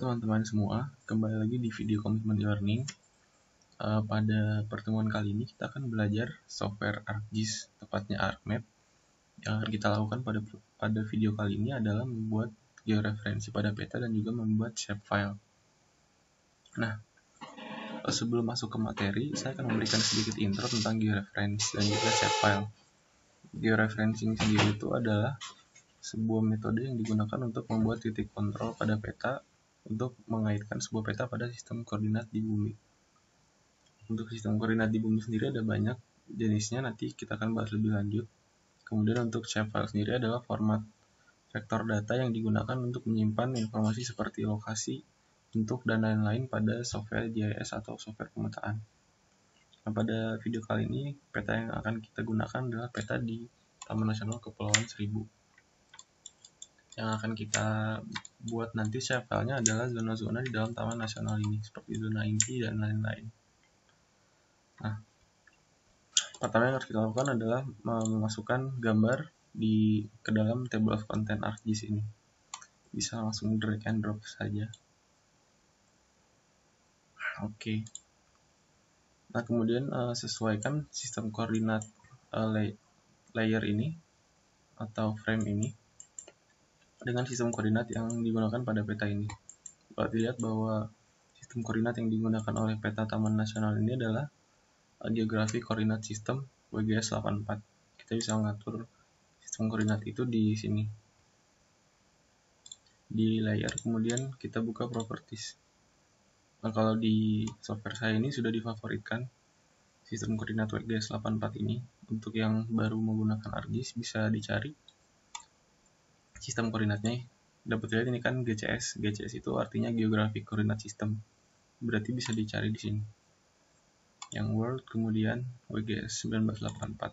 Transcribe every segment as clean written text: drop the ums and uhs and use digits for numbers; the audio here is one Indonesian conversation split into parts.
teman-teman semua, kembali lagi di video Commitment Learning. Pada pertemuan kali ini kita akan belajar software ArcGIS, tepatnya ArcMap. Yang akan kita lakukan pada video kali ini adalah membuat georeferensi pada peta dan juga membuat shapefile. Nah, sebelum masuk ke materi, saya akan memberikan sedikit intro tentang georeferensi dan juga shapefile. Georeferencing sendiri itu adalah sebuah metode yang digunakan untuk membuat titik kontrol pada peta untuk mengaitkan sebuah peta pada sistem koordinat di bumi. Untuk sistem koordinat di bumi sendiri ada banyak jenisnya, nanti kita akan bahas lebih lanjut. Kemudian untuk shapefile sendiri adalah format vektor data yang digunakan untuk menyimpan informasi seperti lokasi, bentuk, dan lain-lain pada software GIS atau software pemetaan. Nah, pada video kali ini, peta yang akan kita gunakan adalah peta di Taman Nasional Kepulauan Seribu. Yang akan kita buat nanti shapefile-nya adalah zona-zona di dalam taman nasional ini, seperti zona inti dan lain-lain. Nah, pertama yang harus kita lakukan adalah memasukkan gambar ke dalam table of content ArcGIS ini. Bisa langsung drag and drop saja. Oke. Nah, kemudian sesuaikan sistem koordinat layer ini atau frame ini dengan sistem koordinat yang digunakan pada peta ini. Dapat dilihat bahwa sistem koordinat yang digunakan oleh peta Taman Nasional ini adalah Geographic Coordinate System WGS 84. Kita bisa mengatur sistem koordinat itu di sini. Di layer, kemudian kita buka properties. Nah, kalau di software saya ini sudah difavoritkan sistem koordinat WGS 84 ini. Untuk yang baru menggunakan ArcGIS bisa dicari sistem koordinatnya. Dapat lihat ini kan GCS. GCS itu artinya Geographic Coordinate System. Berarti bisa dicari di sini. Yang World, kemudian WGS 1984.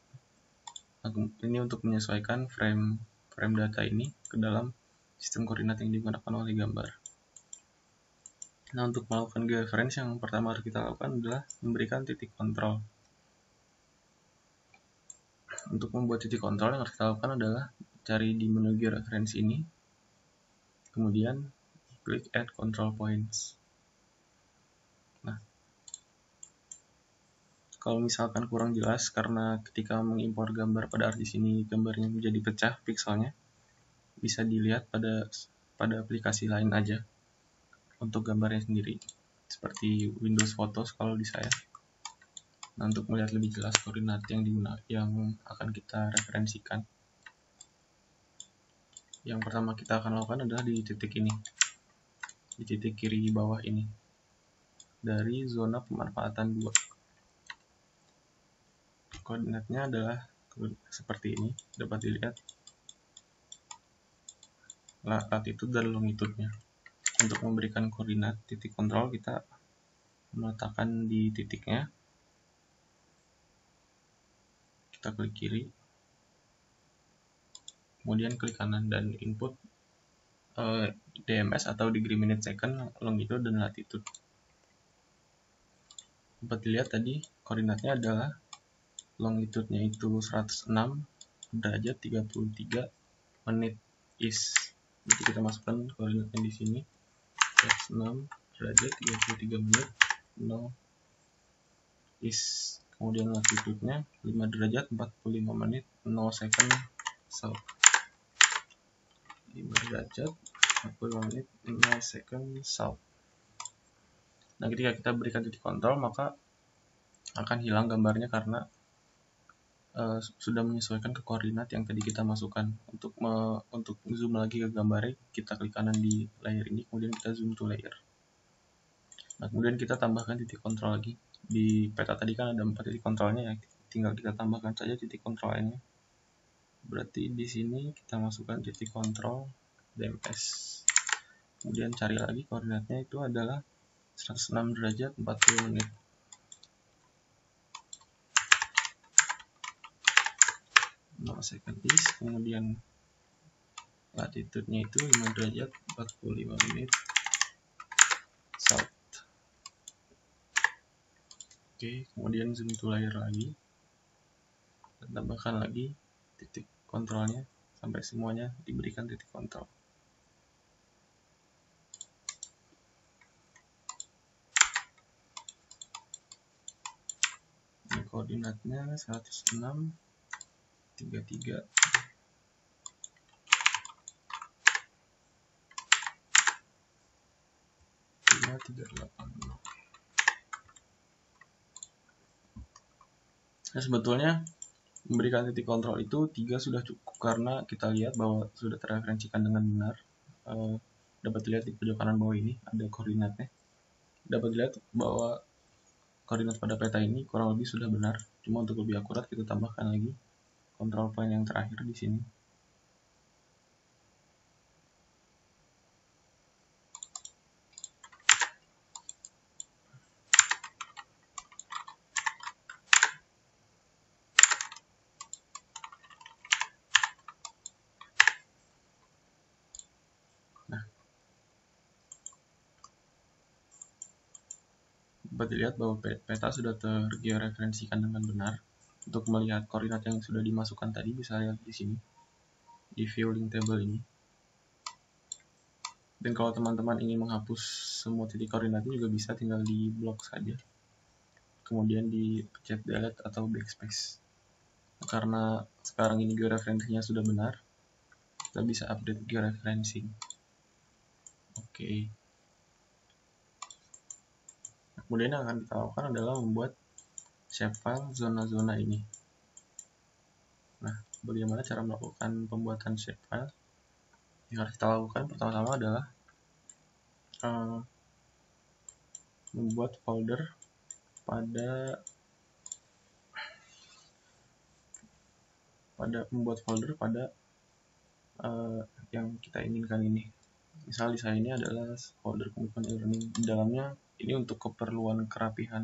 Nah, ini untuk menyesuaikan frame data ini ke dalam sistem koordinat yang digunakan oleh gambar. Nah, untuk melakukan georeference yang pertama harus kita lakukan adalah memberikan titik kontrol. Untuk membuat titik kontrol yang harus kita lakukan adalah cari di menu georeference ini, kemudian klik add control points. Nah, kalau misalkan kurang jelas karena ketika mengimpor gambar pada ArcGIS ini gambarnya menjadi pecah pixelnya, bisa dilihat pada aplikasi lain aja untuk gambarnya sendiri, seperti Windows Photos kalau di saya. Nah, untuk melihat lebih jelas koordinat yang akan kita referensikan, yang pertama kita akan lakukan adalah di titik ini, di titik kiri bawah ini, dari zona pemanfaatan 2. Koordinatnya adalah seperti ini, dapat dilihat latitude dan longitude-nya. Untuk memberikan koordinat titik kontrol, kita meletakkan di titiknya, kita klik kiri, kemudian klik kanan dan input DMS atau degree minute second, longitude dan latitude. Dapat dilihat tadi koordinatnya adalah longitude-nya itu 106 derajat 33 menit is. Jadi kita masukkan koordinatnya di sini, 106 derajat 33 menit 0 is. Kemudian latitude-nya 5 derajat 45 menit 0 second south. 5 derajat 45 menit 0 second south. Nah, ketika kita berikan titik kontrol, maka akan hilang gambarnya karena sudah menyesuaikan ke koordinat yang tadi kita masukkan. Untuk zoom lagi ke gambarnya, kita klik kanan di layer ini, kemudian kita zoom to layer. Nah, kemudian kita tambahkan titik kontrol lagi. Di peta tadi kan ada 4 titik kontrolnya ya, tinggal kita tambahkan saja titik kontrol lainnya. Berarti di sini kita masukkan titik kontrol DMS. Kemudian cari lagi koordinatnya, itu adalah 106 derajat 40 menit. Second is, kemudian latitude-nya itu 5 derajat 45 menit south. Oke, kemudian zoom to layer lagi dan tambahkan lagi titik kontrolnya sampai semuanya diberikan titik kontrol. koordinatnya 106, 33, 538. Nah, sebetulnya memberikan titik kontrol itu 3 sudah cukup karena kita lihat bahwa sudah terreferensikan dengan benar. Dapat dilihat di pojok kanan bawah ini ada koordinatnya. Dapat dilihat bahwa koordinat pada peta ini kurang lebih sudah benar. Cuma untuk lebih akurat kita tambahkan lagi control point yang terakhir di sini. Dapat dilihat bahwa peta sudah tergeoreferensikan dengan benar. Untuk melihat koordinat yang sudah dimasukkan tadi bisa lihat di sini di view link table ini. Dan kalau teman-teman ingin menghapus semua titik koordinatnya juga bisa, tinggal di blok saja. Kemudian dipencet delete atau backspace. Karena sekarang ini georeferensinya sudah benar, kita bisa update georeferencing. Oke. Kemudian yang akan kita lakukan adalah membuat shapefile zona-zona ini. Nah, bagaimana cara melakukan pembuatan shapefile? Yang harus kita lakukan pertama-tama adalah membuat folder pada yang kita inginkan ini. Misal di saya ini adalah folder commitment e-learning. Di dalamnya ini untuk keperluan kerapihan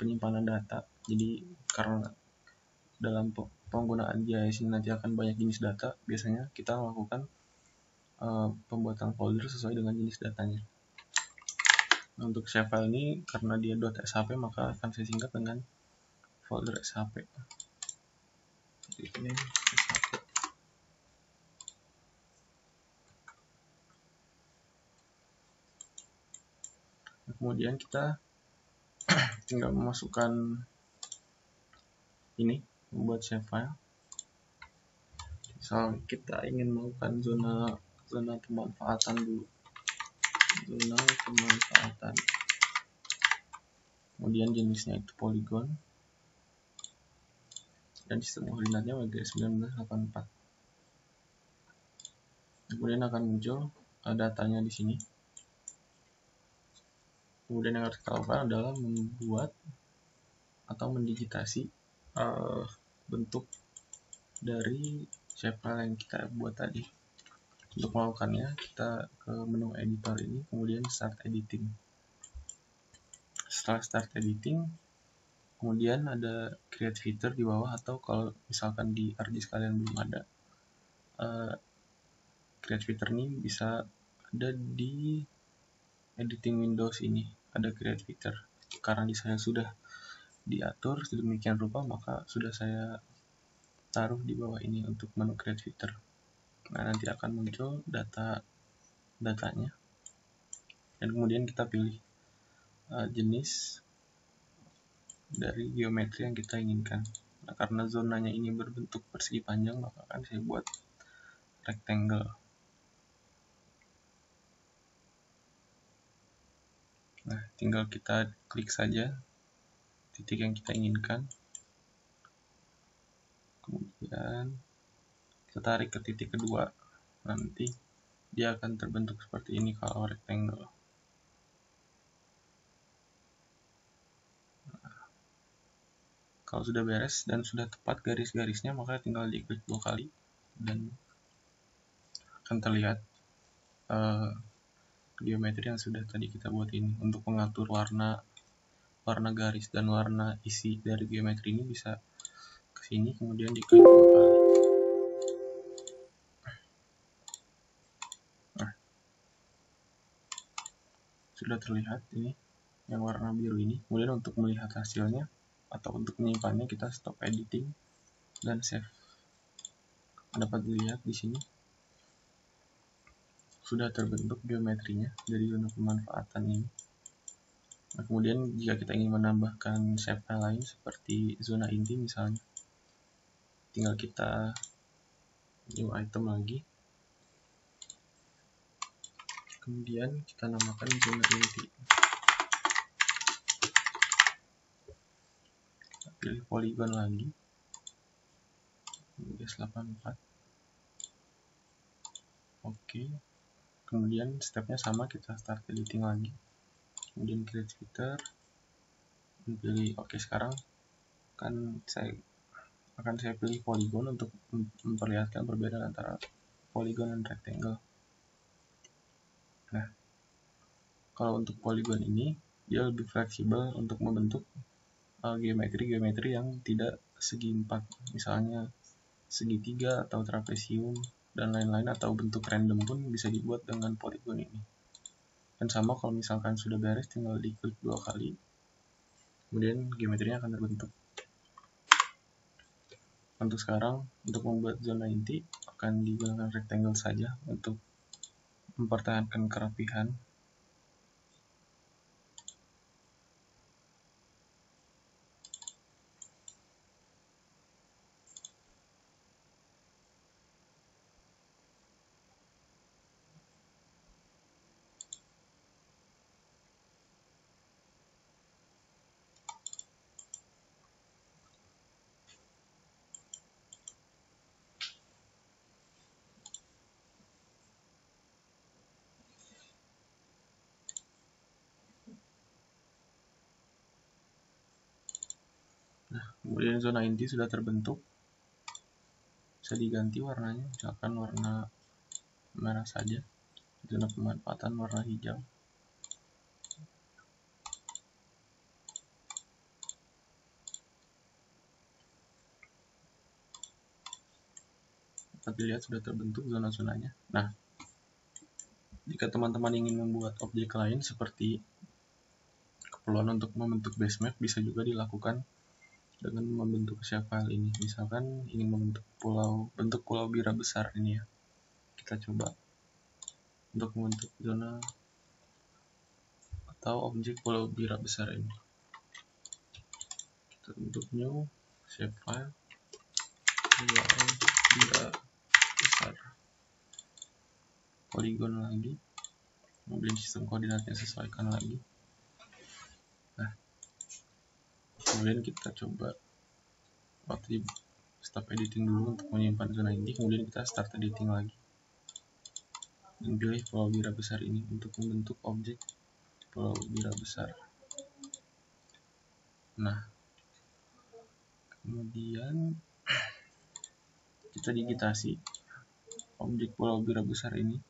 penyimpanan data. Jadi karena dalam penggunaan GIS ini nanti akan banyak jenis data, biasanya kita melakukan pembuatan folder sesuai dengan jenis datanya. Nah, untuk shapefile ini karena dia .shp maka akan saya singkat dengan folder shp. Ini shp. Kemudian kita tinggal memasukkan ini, membuat shapefile. Misal kita ingin melakukan zona pemanfaatan dulu, zona pemanfaatan. Kemudian jenisnya itu polygon dan sistem koordinatnya WGS 1984. Kemudian akan muncul datanya di sini. Kemudian yang harus kita lakukan adalah membuat atau mendigitasi bentuk dari shapefile yang kita buat tadi. Untuk melakukannya kita ke menu editor ini, kemudian start editing. Setelah start editing, kemudian ada create feature di bawah, atau kalau misalkan di ArcGIS kalian belum ada, create feature ini bisa ada di editing Windows ini, ada create feature. Karena di saya sudah diatur sedemikian rupa, maka sudah saya taruh di bawah ini untuk menu create feature. Nah, nanti akan muncul datanya, dan kemudian kita pilih jenis dari geometri yang kita inginkan. Nah, karena zonanya ini berbentuk persegi panjang, maka akan saya buat rectangle. Nah, tinggal kita klik saja titik yang kita inginkan. Kemudian kita tarik ke titik kedua. Nanti dia akan terbentuk seperti ini kalau rectangle. Nah, kalau sudah beres dan sudah tepat garis-garisnya, maka tinggal diklik 2 kali dan akan terlihat geometri yang sudah tadi kita buat ini. Untuk mengatur warna garis dan warna isi dari geometri ini bisa ke sini, kemudian diklik 2 kali. Nah, sudah terlihat ini yang warna biru ini. Kemudian untuk melihat hasilnya atau untuk menyimpannya, kita stop editing dan save. Dapat dilihat di sini sudah terbentuk geometrinya dari zona pemanfaatan ini. Nah, kemudian jika kita ingin menambahkan shapefile lain seperti zona inti misalnya, tinggal kita new item lagi, kemudian kita namakan zona inti, kita pilih polygon lagi, guys84. Oke, kemudian stepnya sama, kita start editing lagi, kemudian create filter, pilih oke. Sekarang akan saya pilih polygon untuk memperlihatkan perbedaan antara polygon dan rectangle. Nah, kalau untuk polygon ini dia lebih fleksibel untuk membentuk geometri yang tidak segi 4, misalnya segitiga atau trapesium dan lain-lain, atau bentuk random pun bisa dibuat dengan polygon ini. Dan sama kalau misalkan sudah beres, tinggal diklik 2 kali, kemudian geometrinya akan terbentuk. Untuk sekarang, untuk membuat zona inti akan digunakan rectangle saja untuk mempertahankan kerapihan. Nah, kemudian zona inti sudah terbentuk. Bisa diganti warnanya, misalkan warna merah saja. Zona pemanfaatan warna hijau. Dapat dilihat sudah terbentuk zona-zonanya. Nah, jika teman-teman ingin membuat objek lain seperti keperluan untuk membentuk base map, bisa juga dilakukan dengan membentuk shapefile ini. Misalkan ingin membentuk bentuk pulau bira besar ini ya. Kita coba untuk membentuk zona atau objek pulau bira besar ini. Kita bentuk new shapefile pulau bira besar. Polygon lagi, kemudian sistem koordinatnya sesuaikan lagi. Nah, kemudian kita coba waktu stop editing dulu untuk menyimpan zona inti, kemudian kita start editing lagi dan pilih pulau bira besar ini untuk membentuk objek pulau bira besar. Nah, kemudian kita digitasi objek pulau bira besar ini.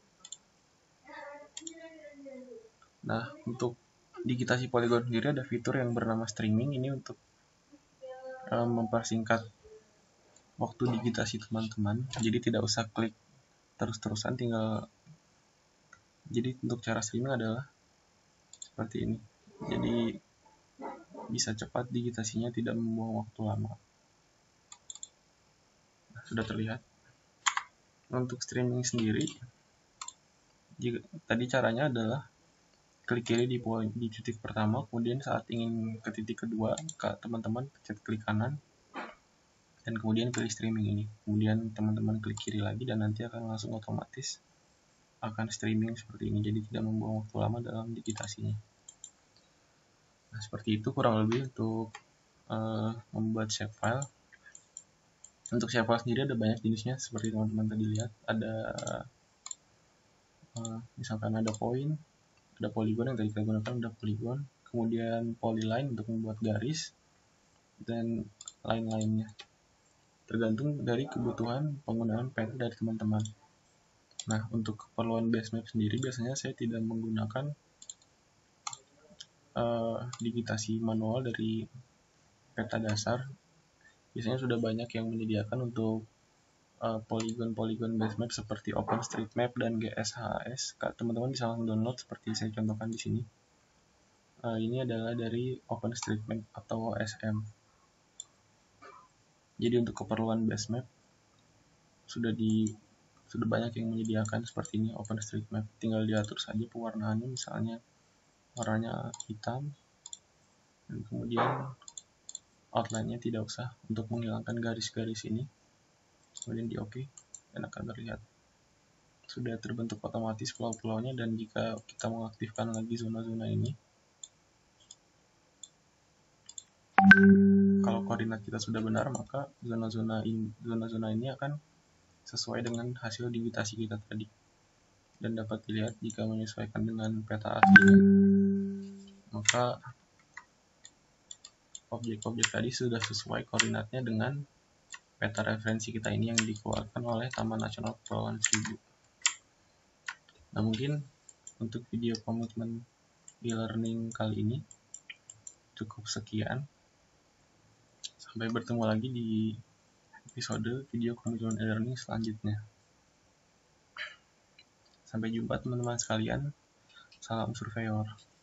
Nah, untuk digitasi polygon sendiri ada fitur yang bernama streaming. Ini untuk mempersingkat waktu digitasi teman-teman, jadi tidak usah klik terus-terusan, jadi untuk cara streaming adalah seperti ini, jadi bisa cepat digitasinya, tidak membuang waktu lama. Nah, sudah terlihat. Untuk streaming sendiri, tadi caranya adalah klik kiri di titik pertama, kemudian saat ingin ke titik kedua, teman-teman pencet klik kanan, dan kemudian pilih streaming ini. Kemudian teman-teman klik kiri lagi dan nanti akan langsung otomatis akan streaming seperti ini, jadi tidak membuang waktu lama dalam digitasinya. Nah, seperti itu kurang lebih untuk membuat shapefile. Untuk shapefile sendiri ada banyak jenisnya, seperti teman-teman tadi lihat. Ada misalkan ada point, ada polygon yang tadi kita gunakan, ada polygon, kemudian polyline untuk membuat garis, dan lain-lainnya. Tergantung dari kebutuhan penggunaan pattern dari teman-teman. Nah, untuk keperluan base map sendiri biasanya saya tidak menggunakan digitasi manual dari peta dasar. Biasanya sudah banyak yang menyediakan untuk polygon base map seperti OpenStreetMap dan GSHS. Teman-teman bisa langsung download seperti saya contohkan di sini. Ini adalah dari OpenStreetMap atau OSM. Jadi untuk keperluan base map sudah banyak yang menyediakan seperti ini OpenStreetMap. Tinggal diatur saja pewarnaannya, misalnya warnanya hitam, Dan kemudian outline-nya tidak usah untuk menghilangkan garis-garis ini. Kemudian di OK dan akan terlihat sudah terbentuk otomatis pulau-pulaunya. Dan jika kita mengaktifkan lagi zona-zona ini, kalau koordinat kita sudah benar, maka zona-zona ini akan sesuai dengan hasil digitasi kita tadi. Dan dapat dilihat jika menyesuaikan dengan peta aslinya, maka objek-objek tadi sudah sesuai koordinatnya dengan peta referensi kita ini yang dikeluarkan oleh Taman Nasional Kepulauan Seribu. Nah, mungkin untuk video komitmen e-learning kali ini cukup sekian. Sampai bertemu lagi di episode video komitmen e-learning selanjutnya. Sampai jumpa teman-teman sekalian. Salam surveyor.